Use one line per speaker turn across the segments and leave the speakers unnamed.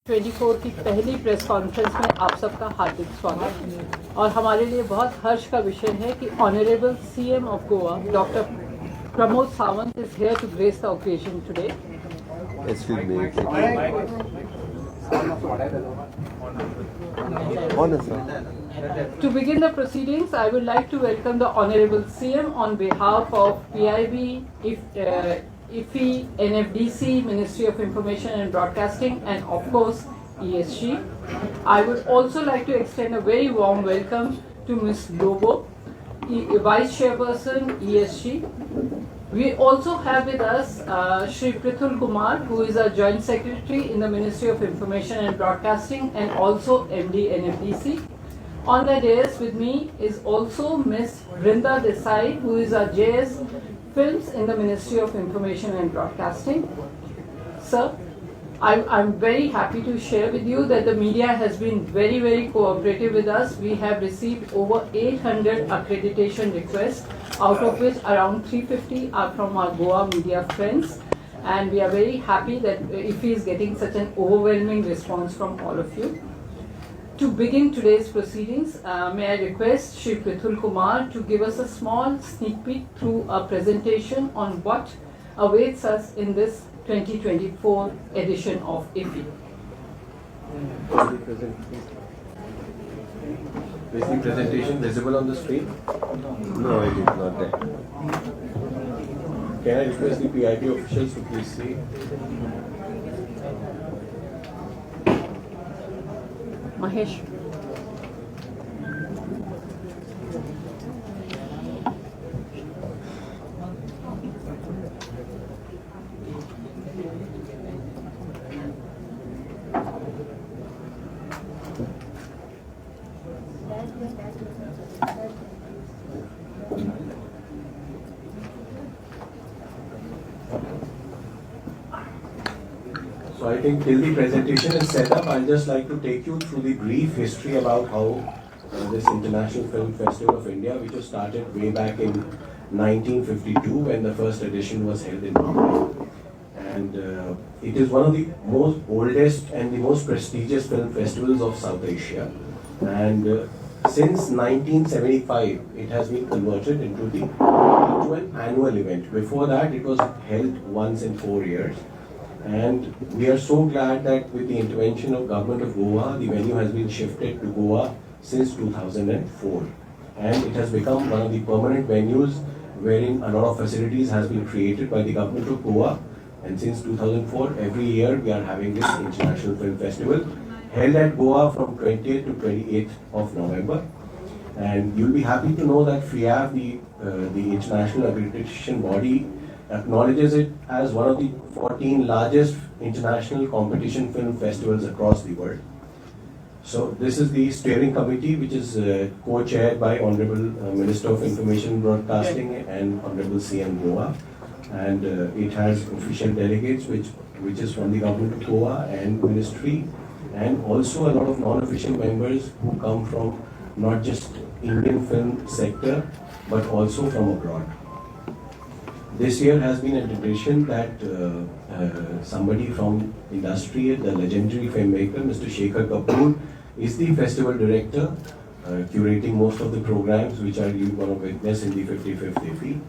24 की पहली press conference में आप सबका हार्दिक स्वागत और हमारे लिए बहुत हर्ष का विषय है कि honourable CM of Goa doctor Pramod Sawant is here to grace the occasion today.
Excuse me.
To begin the proceedings, I would like to welcome the Honorable CM on behalf of PIB, iffi, NFDC, Ministry of Information and Broadcasting, and of course ESG. I would also like to extend a very warm welcome to Ms. Lobo, Vice Chairperson ESG. We also have with us Shri Prithul Kumar, who is a Joint Secretary in the Ministry of Information and Broadcasting and also MD NFDC. On the dais with me is also Ms. Vrinda Desai, who is a JS Films in the Ministry of Information and Broadcasting. Sir, I'm very happy to share with you that the media has been very cooperative with us. We have received over 800 accreditation requests, out of which around 350 are from our Goa media friends. And we are very happy that IFFI is getting such an overwhelming response from all of you. To begin today's proceedings, may I request Shri Prithul Kumar to give us a small sneak peek through a presentation on what awaits us in this 2024 edition of IFFI.
Is the presentation visible on the screen? No, it is not there. Can I request the PIB officials to please see?
Mahesh.
So I think till the presentation is set up, I'd just like to take you through the brief history about how this International Film Festival of India, which was started way back in 1952 when the first edition was held in Mumbai. And it is one of the most oldest and the most prestigious film festivals of South Asia. And since 1975, it has been converted into an annual event. Before that, it was held once in 4 years. And we are so glad that with the intervention of Government of Goa, the venue has been shifted to Goa since 2004. And it has become one of the permanent venues wherein a lot of facilities has been created by the Government of Goa. And since 2004, every year we are having this International Film Festival held at Goa from 20th to 28th of November. And you'll be happy to know that FIAB, the international accreditation body, acknowledges it as one of the 14 largest international competition film festivals across the world. So this is the steering committee, which is co-chaired by Honorable Minister of Information and Broadcasting and Honorable CM Goa. And it has official delegates, which is from the Government of Goa and Ministry, and also a lot of non-official members who come from not just Indian film sector, but also from abroad. This year has been a tradition that somebody from industry, the legendary filmmaker, Mr. Shekhar Kapoor, is the festival director, curating most of the programs which are you going to witness in the 55th IFFI.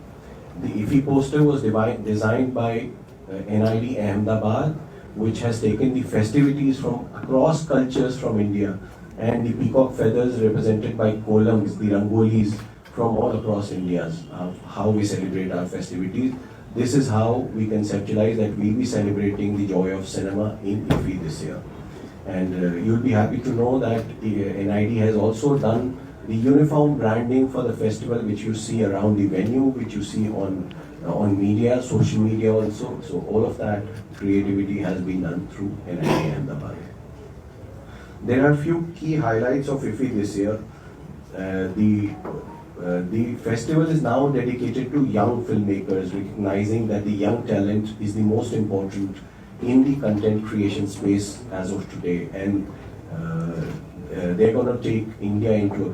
The IFFI poster was designed by NID Ahmedabad, which has taken the festivities from across cultures from India, and the peacock feathers represented by columns, the rangolis, from all across India, how we celebrate our festivities. This is how we conceptualize that we'll be celebrating the joy of cinema in IFFI this year. And you'll be happy to know that NID has also done the uniform branding for the festival, which you see around the venue, which you see on media, social media also. So all of that creativity has been done through NID Ahmedabad. There are a few key highlights of IFFI this year. The festival is now dedicated to young filmmakers, recognizing that the young talent is the most important in the content creation space as of today, and they're going to take India into a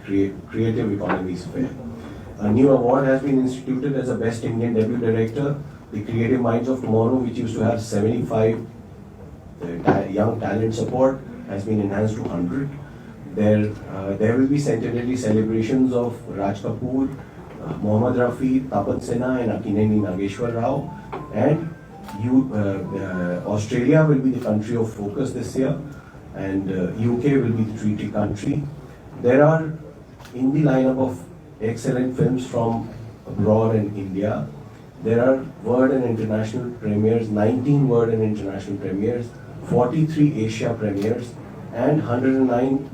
creative economy sphere. A new award has been instituted as a Best Indian Debut Director, the Creative Minds of Tomorrow, which used to have 75 the young talent support has been enhanced to 100. There will be centenary celebrations of Raj Kapoor, Mohammad Rafi, Tapan Sinha and Akineni Nageshwar Rao. And Australia will be the country of focus this year, and UK will be the treaty country. There are in the lineup of excellent films from abroad and India. There are world and international premieres, 19 world and international premieres, 43 Asia premieres, and 109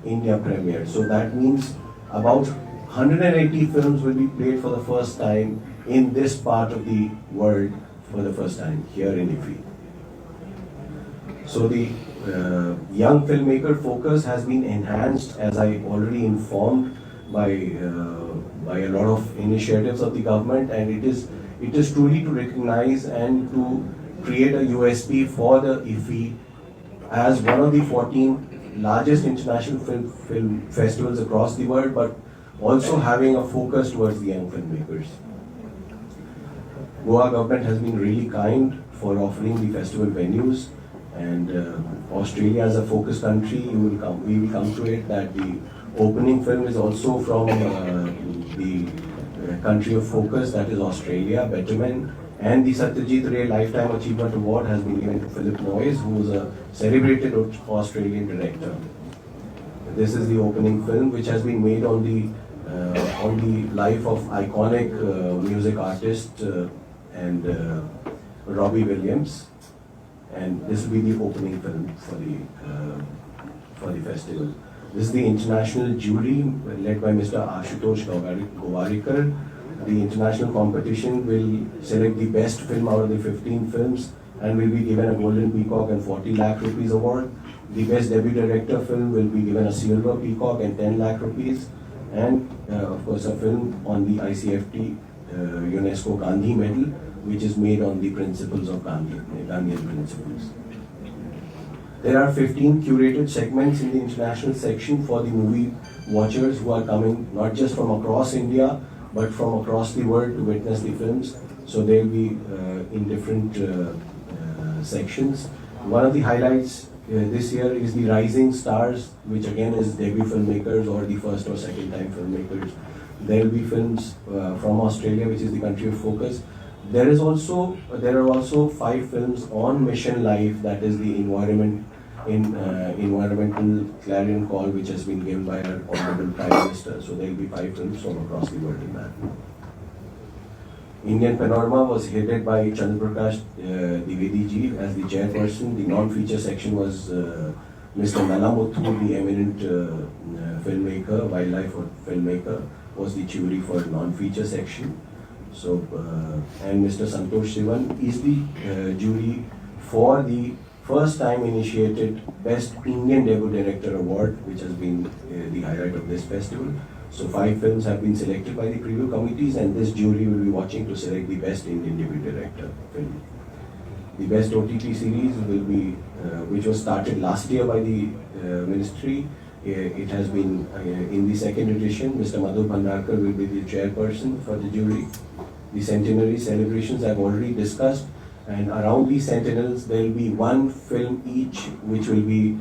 India premieres. So that means about 180 films will be played for the first time in this part of the world for the first time here in IFFI. So the young filmmaker focus has been enhanced, as I already informed, by a lot of initiatives of the government, and it is truly to recognize and to create a USP for the IFFI as one of the 14 largest international film festivals across the world, but also having a focus towards the young filmmakers. Goa government has been really kind for offering the festival venues, and Australia as a focus country, we will come to it that the opening film is also from the country of focus, that is Australia, Betterman, and the Satyajit Ray Lifetime Achievement Award has been given to Philip Noyes, who is a celebrated Australian director. This is the opening film, which has been made on the life of iconic music artist and Robbie Williams, and this will be the opening film for the festival. This is the international jury led by Mr. Ashutosh Gowarikar. The international competition will select the best film out of the 15 films and will be given a Golden Peacock and 40 lakh rupees award. The best debut director film will be given a Silver Peacock and 10 lakh rupees. And of course a film on the ICFT UNESCO Gandhi Medal, which is made on the principles of Gandhian principles. There are 15 curated segments in the international section for the movie watchers who are coming not just from across India, but from across the world to witness the films. So they'll be in different sections. One of the highlights this year is the Rising Stars, which again is debut filmmakers or the first or second time filmmakers. There will be films from Australia, which is the country of focus. There are also 5 films on mission life, that is the environmental clarion call, which has been given by our Honorable Prime Minister. So there will be 5 films from across the world in that. Indian Panorama was headed by Chandraprakash Dwivedi ji as the chairperson. The non-feature section was Mr. Nalamuthu, the eminent filmmaker, wildlife filmmaker, was the jury for non-feature section. So, and Mr. Santosh Sivan is the jury for the first time initiated Best Indian Debut Director Award, which has been the highlight of this festival. So 5 films have been selected by the preview committees, and this jury will be watching to select the Best Indian Debut Director film. The Best OTT series will be, which was started last year by the ministry. It has been in the 2nd edition. Mr. Madhu Bhandarkar will be the chairperson for the jury. The centenary celebrations I've already discussed, and around these centennials there will be 1 film each, which will be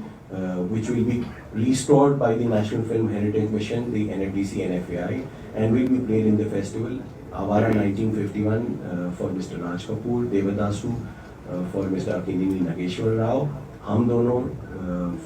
restored by the National Film Heritage Mission, the NFDC and FAI, and will be played in the festival. Avara 1951 for Mr. Raj Kapoor, Devadasu for Mr. Akineni Nageshwar Rao, Hum Dono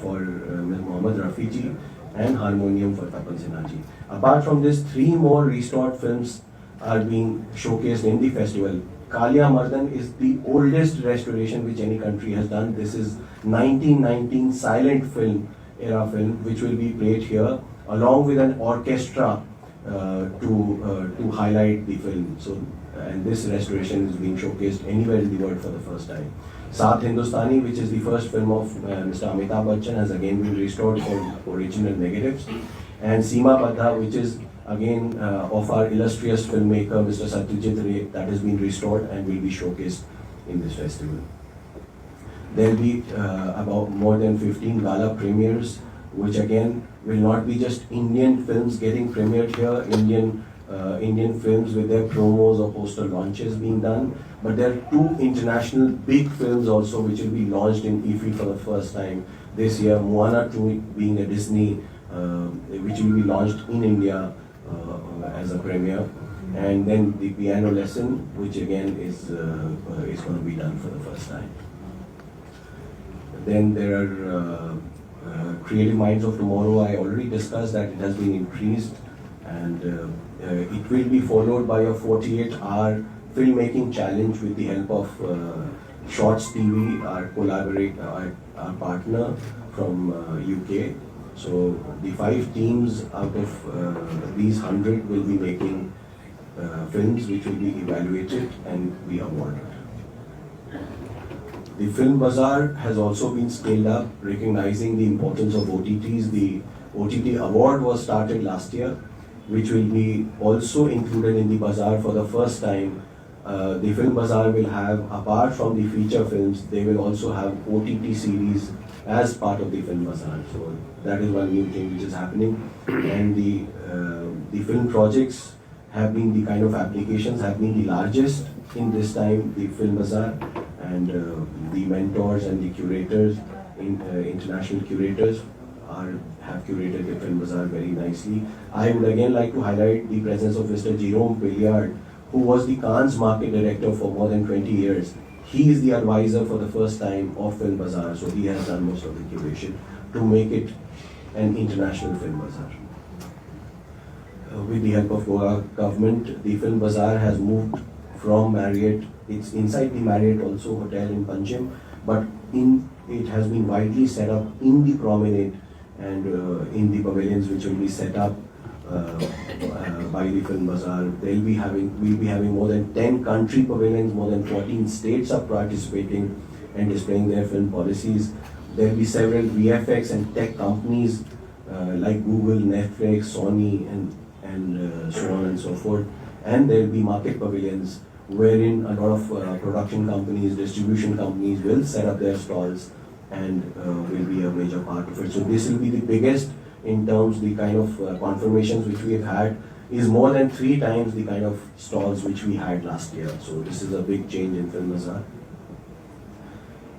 for Mohammad Rafi ji, and Harmonium for Tapan Sinha ji. Apart from this, 3 more restored films are being showcased in the festival. Kalia Mardan is the oldest restoration which any country has done. This is 1919 silent film, era film, which will be played here along with an orchestra to highlight the film. So, and this restoration is being showcased anywhere in the world for the first time. Saath Hindustani, which is the first film of Mr. Amitabh Bachchan, has again been restored for original negatives. And Seema Badha, which is again of our illustrious filmmaker Mr. Satyajit Ray, that has been restored and will be showcased in this festival. There will be about more than 15 gala premieres, which again will not be just Indian films getting premiered here. Indian Indian films with their promos or poster launches being done. But there are two international big films also which will be launched in IFI for the first time this year. Moana 2 being a Disney, which will be launched in India as a premiere. And then the piano lesson, which again is going to be done for the first time. Then there are Creative Minds of Tomorrow. I already discussed that it has been increased, and it will be followed by a 48-hour filmmaking challenge with the help of Shorts TV, our partner from UK. So the 5 teams out of these 100 will be making films which will be evaluated and be awarded. The Film Bazaar has also been scaled up, recognizing the importance of OTTs. The OTT award was started last year, which will be also included in the bazaar for the first time. The Film Bazaar will have, apart from the feature films, they will also have OTT series as part of the Film Bazaar. So that is one new thing which is happening. And the film projects have been the kind of applications have been the largest in this time, the Film Bazaar, and the mentors and the curators, international curators, have curated the Film Bazaar very nicely. I would again like to highlight the presence of Mr. Jerome Pilliard, who was the Cannes market director for more than 20 years. He is the advisor for the first time of Film Bazaar, so he has done most of the curation to make it an international Film Bazaar. With the help of Goa government, the Film Bazaar has moved from Marriott. It's inside the Marriott also hotel in Panjim, but it has been widely set up in the promenade and in the pavilions which will be set up by the Film Bazaar. We'll be having more than 10 country pavilions, more than 14 states are participating and displaying their film policies. There will be several VFX and tech companies like Google, Netflix, Sony, and so on and so forth. And there will be market pavilions wherein a lot of production companies, distribution companies will set up their stalls and will be a major part of it. So this will be the biggest in terms the kind of confirmations which we have had is more than 3 times the kind of stalls which we had last year. So this is a big change in Film Bazaar.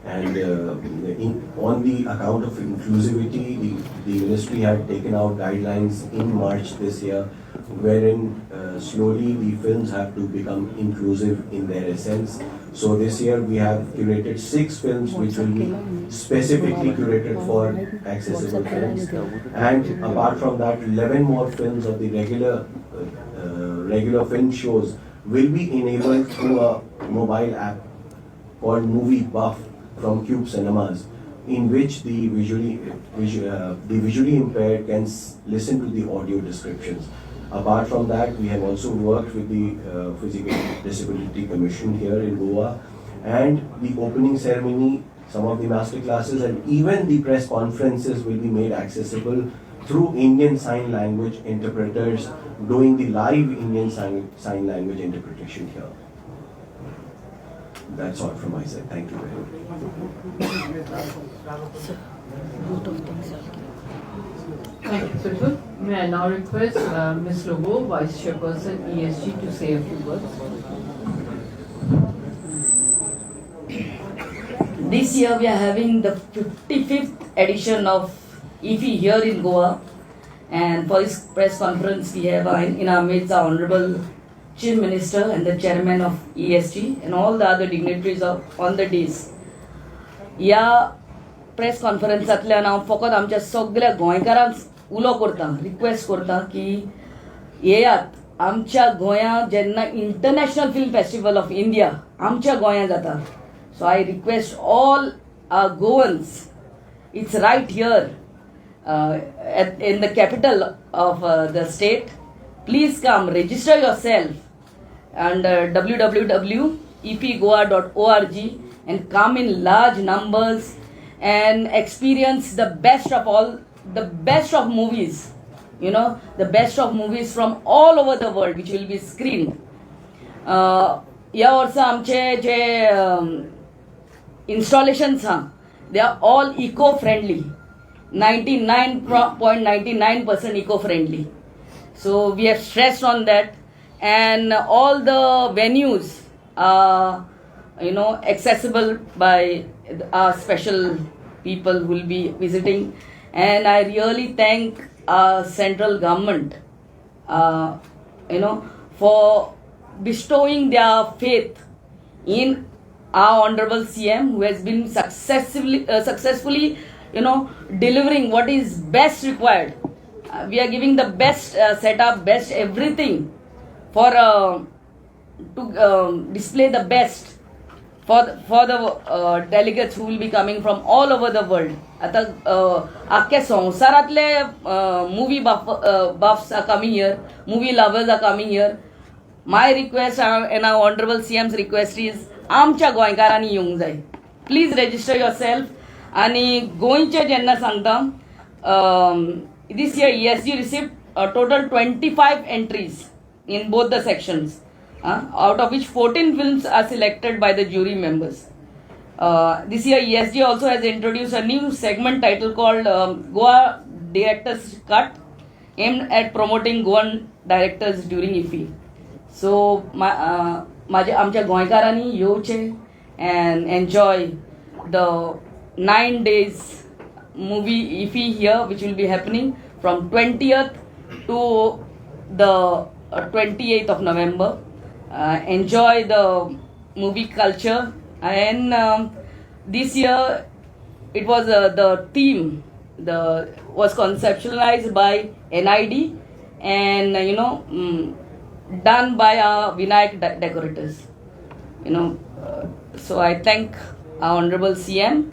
And on the account of inclusivity, the ministry had taken out guidelines in March this year, wherein slowly the films have to become inclusive in their essence. So this year we have curated 6 films which will be specifically curated for accessible films. And apart from that, 11 more films of the regular film shows will be enabled through a mobile app called Movie Buff from Cube Cinemas, in which the visually impaired can listen to the audio descriptions. Apart from that, we have also worked with the Physical Disability Commission here in Goa, and the opening ceremony, some of the master classes, and even the press conferences will be made accessible through Indian Sign Language interpreters doing the live Indian sign language interpretation here. That's all from my side. Thank you very much.
Thank you, Sultan. May I now request Ms. Lobo, Vice Chairperson ESG, to say a few words.
This year we are having the 55th edition of iffi here in Goa, and for this press conference we have in our midst our Honorable Chief Minister and the Chairman of ESG and all the other dignitaries on the days. या press कॉन्फरन्सांतल्यान हांव फकत आमच्या सगळ्या गोंयकारांक उलो करता, request करता की येयात आमच्या गोंयांत जेन्ना international film festival of India आमच्या गोंयांत जाता. So I request all Goans, it's right here in the capital of the state. Please come, register yourself under www.epgoa.org and come in large numbers and experience the best of movies, the best of movies from all over the world which will be screened. या वर्सा आमचे जे installations they are all eco-friendly, 99.99% eco-friendly. So we have stressed on that, and all the venues are, accessible by our special people who will be visiting. And I really thank our central government, for bestowing their faith in our honorable CM, who has been successfully, delivering what is best required. We are giving the best setup, best everything for to display the best for the delegates who will be coming from all over the world. आता अख्ख्या संवसारातले movie buffs are coming here, movie lovers are coming here. My request and our honorable CM's request is आमच्या गोंयकारांनी येवंक जाय. Please register yourself. आणि गोंयचे जेन्ना सांगता, this year ESG received a total 25 entries in both the sections, out of which 14 films are selected by the jury members. This year ESG also has introduced a new segment title called Goa Director's Cut, aimed at promoting Goan directors during IFFI. So आमच्या गोंयकारांनी येवचें and enjoy the 9 days movie IFFI here, which will be happening from 20th to the 28th of November. Enjoy the movie culture, and this year it was the theme was conceptualized by NID, and done by our Vinayak decorators. So I thank our honorable CM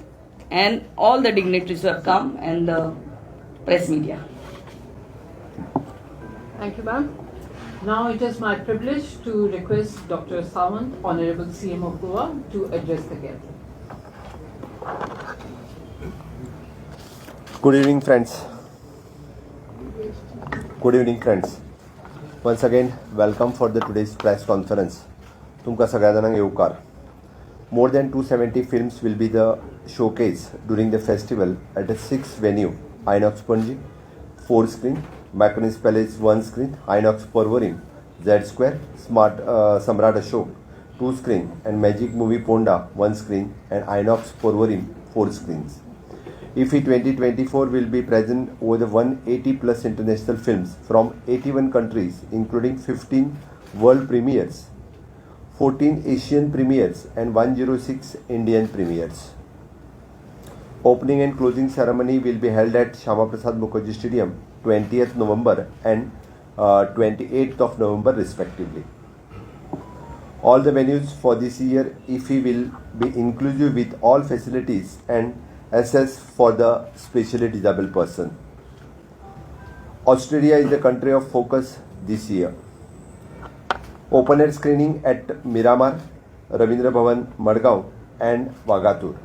and all the dignitaries who have come, and the press media.
Thank you, ma'am. Now it is my privilege to request Dr. Sawant, Honorable CM of Goa, to address the gathering.
Good evening, friends. Good evening, friends. Once again, welcome for the today's press conference. तुमकां सगळ्या जाणांक येवकार. More than 270 films will be the showcase during the festival at a 6 venue: Inox Panji, 4 screen, Maconis Palace 1 screen, Inox Porvorim, Z Square, Smart Samrat Ashok 2 screen, and Magic Movie Ponda 1 screen, and Inox Porvorim 4 screens. IFFI 2024 will be present over the 180 plus international films from 81 countries, including 15 world premieres, 14 Asian premieres, and 106 Indian premieres. Opening and closing ceremony will be held at Shama Prasad Mukherjee Stadium 20th November and 28th of November respectively. All the venues for this year IFFI will be inclusive with all facilities and access for the specially disabled person. Australia is the country of focus this year. Open air screening at Miramar, Ravindra Bhavan, Madgaon, and Vagatur.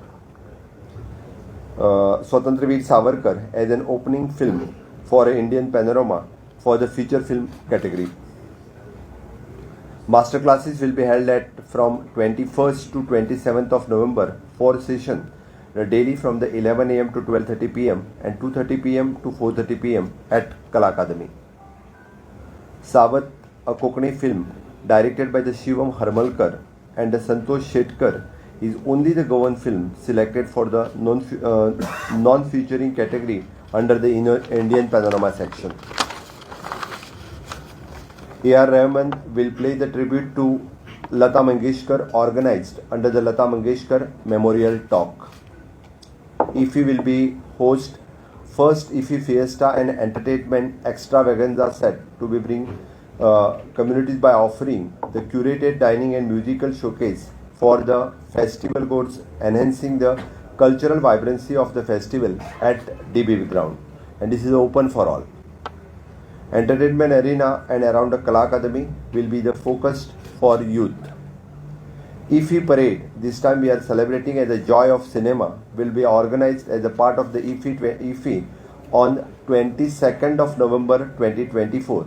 Swatantraveer Savarkar as an opening film for an Indian panorama for the feature film category. Master classes will be held at from 21st to 27th of November, 4 sessions daily from the 11 am to 12:30 pm and 2:30 pm to 4:30 pm at Kala Academy. Savat, a Konkani film directed by the Shivam Harmalkar and the Santosh Shetkar, is only the Goan film selected for the non-featuring category under the Indian Panorama section. A.R. Rahman will play the tribute to Lata Mangeshkar organized under the Lata Mangeshkar Memorial Talk. IFFI will be host first IFFI Fiesta and Entertainment Extravaganza set to be bring communities by offering the curated dining and musical showcase for the festival goers, enhancing the cultural vibrancy of the festival at DB ground, and this is open for all. Entertainment arena and around the Kala Academy will be the focus for youth. IFFI parade, this time we are celebrating as a joy of cinema, will be organized as a part of the IFFI on 22nd of November 2024,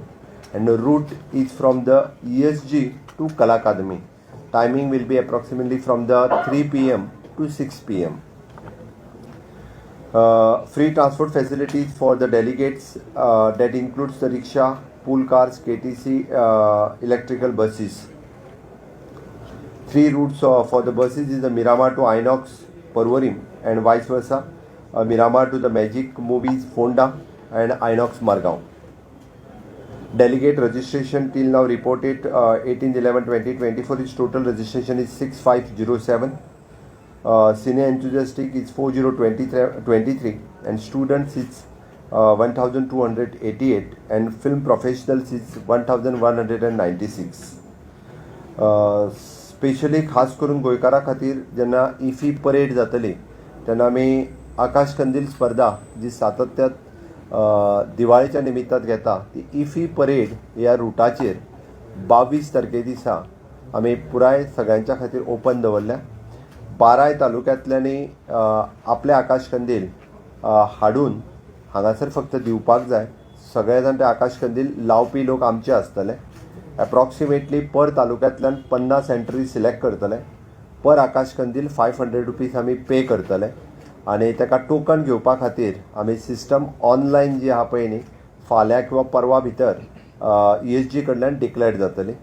and the route is from the ESG to Kala Academy. Timing will be approximately from the 3 pm to 6 pm. Free transport facilities for the delegates that includes the rickshaw, pool cars, KTC, electrical buses. 3 routes for the buses is the Miramar to Inox, Parvarim, and vice versa. Miramar to the Magic Movies, Fonda, and Inox, Margao. Delegate registration till now reported 18/11/2024. Its total registration is 6507. Cine enthusiastic is 4023, and students is 1288, and film professionals is 1196. Specially खास करून गोंयकारां खातीर जेन्ना IFFI parade जातली तेन्ना आमी आकाश कंदील स्पर्धा जी सातत्यात दिवाळेच्या निमित्तान घेता ती इफी परेड ह्या रुटाचेर 22 तारखे दिसा आमी पुराय सगळ्यांच्या खातीर ओपन दवरल्या. 12 तालुक्यांतल्यांनी आपले आकाश कंदील हाडून हांगासर फक्त दिवपाक जाय. सगळे जाण ते आकाश कंदील लावपी लोक आमचे आसतले. एप्रॉक्सिमेटली पर तालुक्यांतल्यान 50 एंट्री सिलेक्ट करतले. पर आकाश कंदील 500 रुपीज आमी पे करतले आनी ताका टोकन घेवपा खातीर आमी सिस्टम ऑनलायन जी आहा पळय न्ही फाल्यां किंवा परवा भितर ESG कडल्यान डिक्लेअर जातली.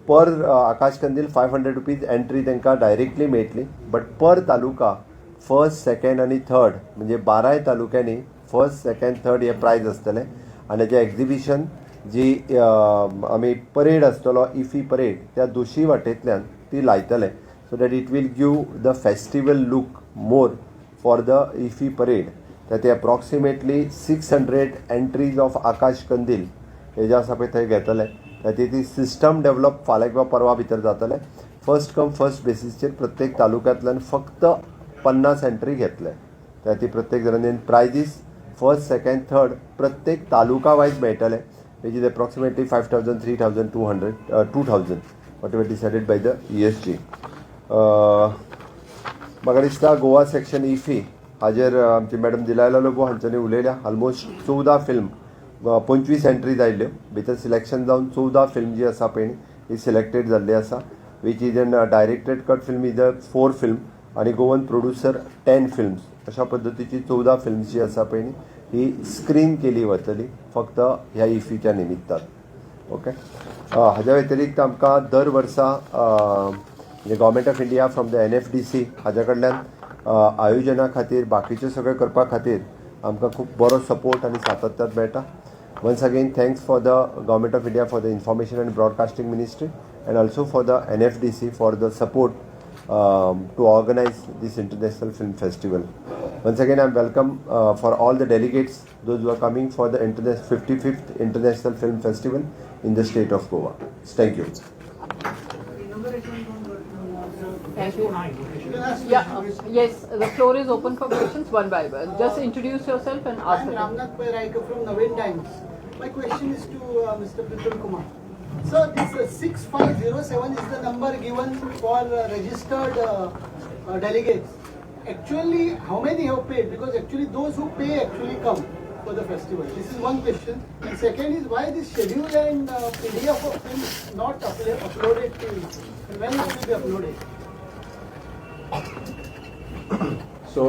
पर आकाश कंदील 500 रुपीज एंट्री तांकां डायरेक्टली मेळटली. बट पर तालुका फर्स्ट, सेकंड आनी थर्ड म्हणजे 12 तालुक्यांनी फर्स्ट, सेकंड, थर्ड हे प्रायज आसतले. आनी हेजें एग्जिबिशन जी आमी परेड आसतलो इफी परेड त्या दोशी वाटेंतल्यान ती लायतले so that it will give the festival look more for the IFFI parade. ते एप्रॉक्सिमेटली 600 एंट्रीज ऑफ आकाश कंदील हे जे आसा पळय थंय घेतले. ती सिस्टम डेवलप फाल्यां किंवा परवा भितर जातले. फर्स्ट कम फर्स्ट बेसिसचेर प्रत्येक तालुक्यांतल्यान फक्त 50 एंट्री घेतले. ती प्रत्येक जणांनी प्रायजीस फर्स्ट, सेकंड, थर्ड प्रत्येक तालुका वायज मेळटले. which is approximately 5,000, 3,200, 2,000, whatever decided by the ESG. म्हाका दिसता गोवा सेक्शन इफी हाजेर आमची मॅडम दिलायला लोबो हांच्यांनी उलयल्या. ऑलमोस्ट 14 फिल्म 25 एंट्रीज आयल्ल्यो. भितर सिलेक्शन जावन 14 फिल्म जी आसा पळय ही सिलेक्टेड जाल्ली आसा. Which is an directed cut film is 4 film आनी गोवन प्रोड्युसर 10 फिल्म्स. अशा पद्दतीची 14 फिल्म्स जी आसा पळय ही स्क्रीन केली वतली फक्त ह्या इफीच्या निमित्तान. ओके. हाज्या व्यतिरिक्त आमकां दर वर्सा म्हणजे government of India from the NFDC हाज्या कडल्यान आयोजना खातीर बाकीचे सगळे करपा खातीर आमकां खूब बरो सपोर्ट आनी सातत्यात मेळटा. Once again thanks for the government of India for the information and broadcasting ministry and also for the NFDC for the support to organize this international film festival. Once again, I am welcome for all the delegates, those who are coming for the 55th International Film Festival in the state of Goa. Thank you.
Thank you. Yeah, yes, the floor is open for questions one by one. Just introduce yourself and ask.
I am Ramnath Pairaika from Navin Times. My question is to Mr. Prithup Kumar. So this 6507 is the number given for registered delegates. Actually, how many have paid? Because actually those who pay actually come for the festival. This is one question. And second is why this schedule and PDF of films not uploaded till when it will be uploaded?
So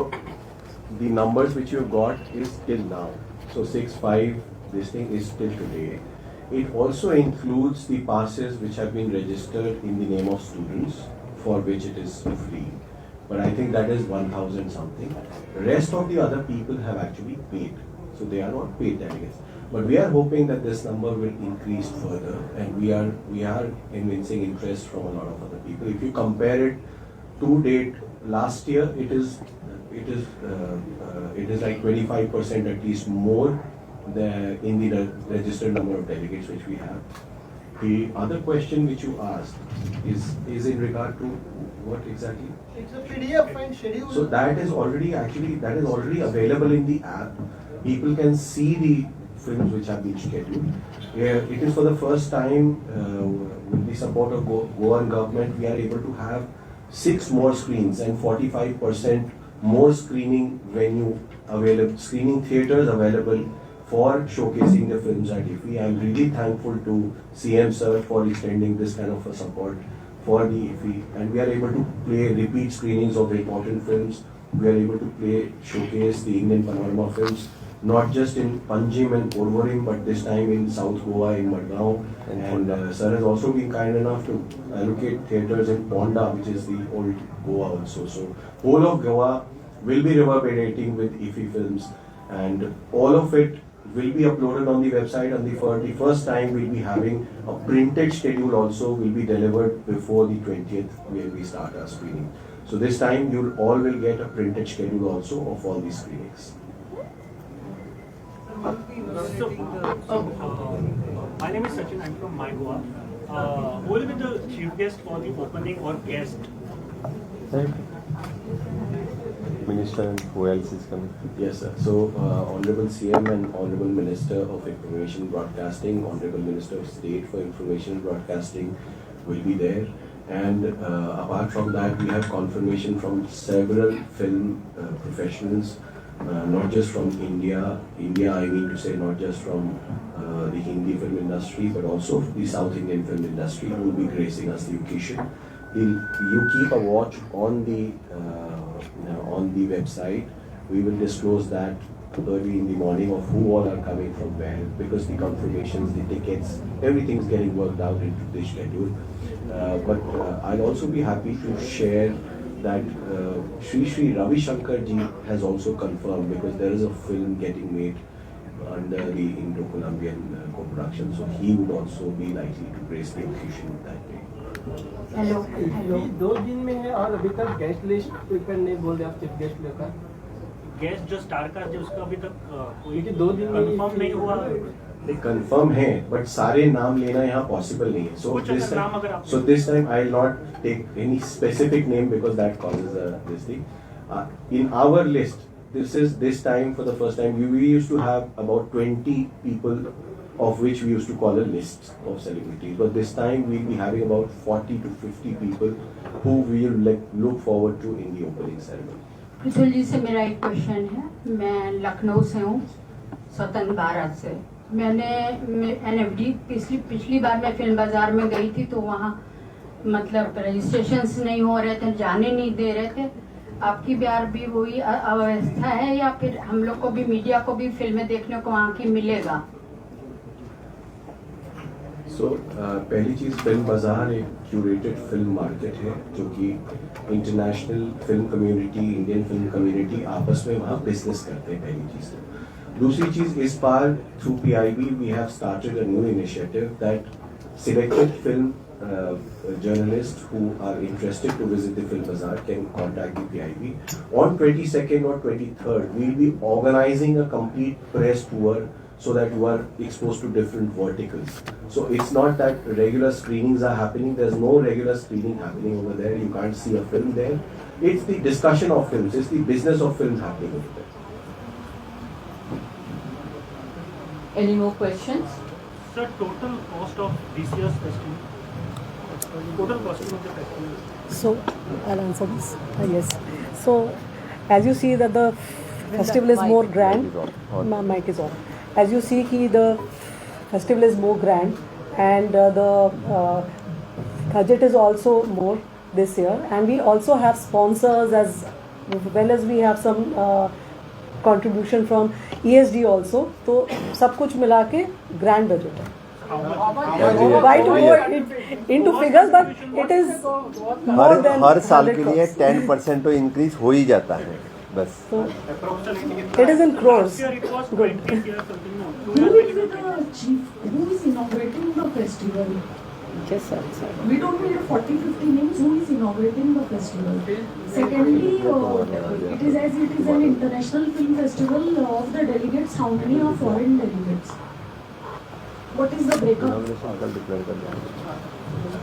the numbers which you got is till now. So 65, this thing is till today. It also includes the passes which have been registered in the name of students for which it is free. But I think that is 1,000 something. Rest of the other people have actually paid. So they are not paid delegates. But we are hoping that this number will increase further and we are evincing interest from a lot of other people. If you compare it to date last year, it is like 25% at least more in the registered number of delegates which we have. The other question which you asked is in regard to what exactly?
It's a PDF and schedule.
So that is already available in the app. People can see the films which have been scheduled. It is for the first time with the support of Goan government we are able to have 6 more screens and 45% more screening venue available, screening theaters available for showcasing the films at IFFI. I am really thankful to CM sir for extending this kind of a support for the IFFI, and we are able to play repeat screenings of important films. We are able to showcase the Indian panorama films not just in Panjim and Porvorim, but this time in South Goa, in Madgaon. And sir has also been kind enough to allocate theatres in Ponda, which is the old Goa also. So whole of Goa will be reverberating with IFI films, and all of it will be uploaded on the website. And for the first time, we'll be having a printed schedule also will be delivered before the 20th when we start our screening. So this time you all will get a printed schedule also of all these screenings.
My name is Sachin. I'm from My Goa. Who will be the chief guest for the opening or guest?
Minister and who else is coming?
Yes, sir. So, Honorable CM and Honorable Minister of Information Broadcasting, Honorable Minister of State for Information Broadcasting will be there. And apart from that, we have confirmation from several film professionals, not just from India, I mean to say not just from the Hindi film industry, but also the South Indian film industry who will be gracing us the occasion. You keep a watch on the website. We will disclose that early in the morning of who all are coming from where, because the confirmations, the tickets, everything is getting worked out into the schedule. But I'll also be happy to share that Sri Ravi Shankar ji has also confirmed, because there is a film getting made under the Indo-Colombian co-production, so he would also be likely to grace the occasion that day.
Hello
2 दिन में है और अभी तक guest list prepare नहीं बोल रहे आप चीफ गेस्ट लेकर
गेस्ट जो स्टार का जो उसका अभी तक कोई
2 दिन में
कंफर्म नहीं हुआ.
कंफर्म है, बट सारे नाम लेना यहाँ पॉसिबल नहीं है. So this time I will not take any specific name because that causes this thing. In our list, this time for the first time we used to have about 20 people, of which we used to call a list of celebrities. But this time we'll be having about 40 to 50 people who we will look forward to in the opening ceremony.
Prajwal जी से मेरा एक question है. मैं लखनऊ से हूँ, स्वतंत्र भारत से. मैंने NFD पिछली बार मैं फिल्म बाजार में गई थी तो वहाँ मतलब रजिस्ट्रेशंस नहीं हो रहे थे, जाने नहीं दे रहे थे. आपकी बार भी वही अव्यवस्था है या फिर हम लोग को भी, मीडिया को भी फिल्में देखने को वहाँ की मिलेगा?
पहली चीज, फिल्म बाजार एक क्यूरेटेड फिल्म मार्केट है जो कि international film community, Indian film community आपस में वहाँ बिजनेस करते हैं, पहली चीज. दूसरी चीज, इस बार through PIB we have started a new initiative that selected film journalists who are interested to visit the film bazaar can contact the PIB. On 22nd or 23rd, we will be organizing a complete press tour so that you are exposed to different verticals. So it's not that regular screenings are happening. There's no regular screening happening over there. You can't see a film there. It's the discussion of films. It's the business of films happening over there.
Any more questions?
Sir, total cost of this year's festival? Total costing of the festival?
So, I'll answer this. Yes. So, as you see that the festival is more grand, my mic is on. As you see, the festival is more grand, and the budget is also more this year. And we also have sponsors as well as we have some contribution from ESG also. So, सब कुछ मिला के grand budget है. Why to go into figures, but it is more than
हर साल के लिए 10% तो increase हो ही जाता है बस.
So, it is in crores. Good.
Who is the chief? Who is inaugurating the festival?
Yes, sir.
We don't need 40-50 names. Who is inaugurating the festival? Secondly, it is as it is an international film festival. Of the delegates, how many are foreign delegates? What is the breakup?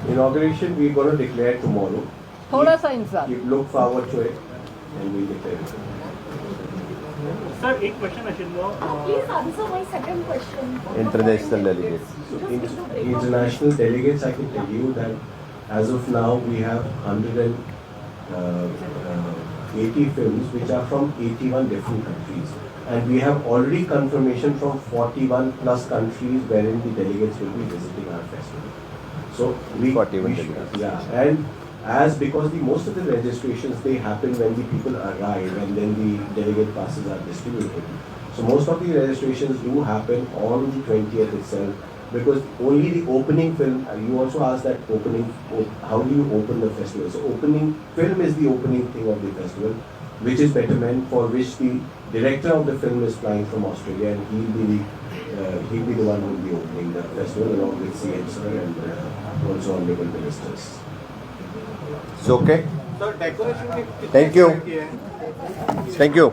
Inauguration we're going to declare tomorrow.
थोड़ा सा इंतजार.
You look forward to it and we'll declare it.
Sir, एक question है.
Please answer my second question.
International delegates.
So international delegates, I can tell you that as of now we have 180 films which are from 81 different countries, and we have already confirmation from 41 plus countries wherein the delegates will be visiting our festival. So we
41 delegates.
Yeah, and as because most of the registrations they happen when the people arrive and then the delegate passes are distributed. So most of the registrations do happen on the 20th itself, because only the opening film, you also asked that how do you open the festival? So opening film is the opening thing of the festival, which is better meant, for which the director of the film is flying from Australia, and he'll be the one who will be opening the festival along with CM sir and also honorable ministers.
It's okay.
Sir decoration
Thank you. Thank you.